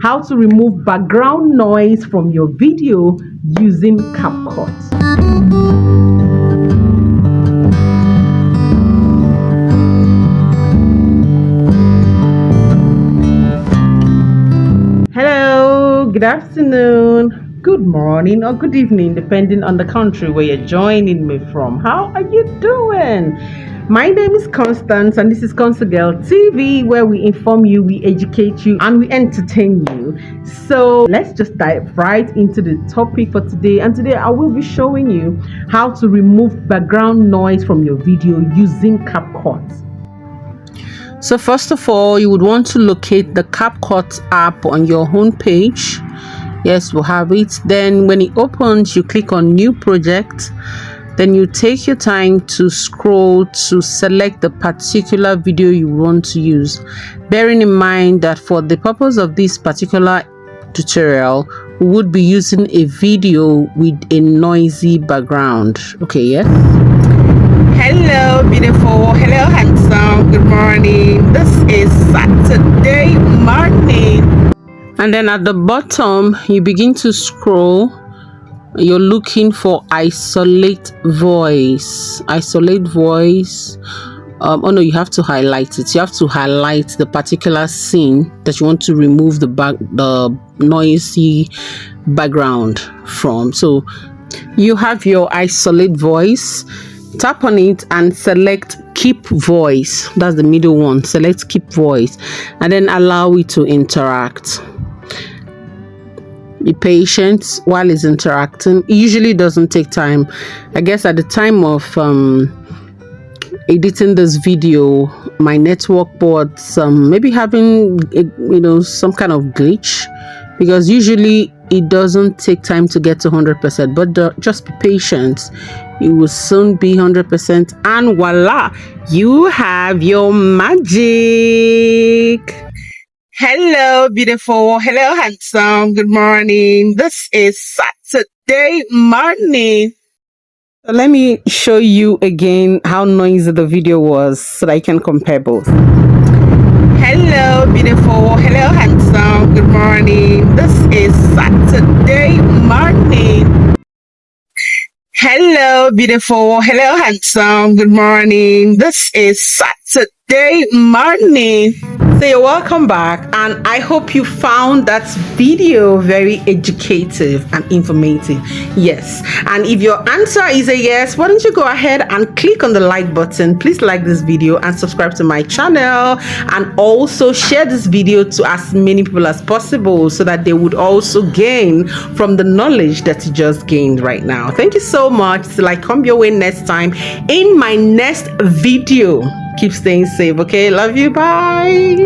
how to remove background noise from your video using CapCut. Hello, good afternoon, good morning, or good evening, depending on the country where you're joining me from. How are you doing? My name is Constance, and this is Consagirl TV, where we inform you, we educate you, and we entertain you. So let's just dive right into the topic for today. And today I will be showing you how to remove background noise from your video using CapCut. So first of all, you would want to locate the CapCut app on your home page. Yes, we'll have it. Then when it opens, you click on New Project. Then you take your time to scroll to select the particular video you want to use. Bearing in mind that for the purpose of this particular tutorial, we would be using a video with a noisy background. Okay, yes? Hello beautiful, hello handsome, good morning. This is Saturday morning. And then at the bottom you begin to scroll. You're looking for isolate voice. Oh no, you have to highlight it. You have to highlight the particular scene that you want to remove the noisy background from. So you have your isolate voice. Tap on it and select keep voice. That's the middle one. Select keep voice and then allow it to interact. Be patient while it's interacting. It usually doesn't take time. I guess at the time of editing this video, my network was maybe having some kind of glitch, because usually it doesn't take time to get to 100%, but just be patient. It will soon be 100%, and voila, you have your magic. Hello beautiful, hello handsome, good morning. This is Saturday morning. Let me show you again how noisy the video was so that I can compare both. Hello beautiful, hello handsome, good morning. This is Saturday morning. Hello beautiful, hello handsome, good morning. This is Saturday morning. So you're welcome back, and I hope you found that video very educative and informative. Yes, and if your answer is a yes, why don't you go ahead and click on the like button. Please like this video and subscribe to my channel, and also share this video to as many people as possible so that they would also gain from the knowledge that you just gained right now. Thank you so much. Till I come your way next time in my next video. Keep staying safe, okay? Love you. Bye.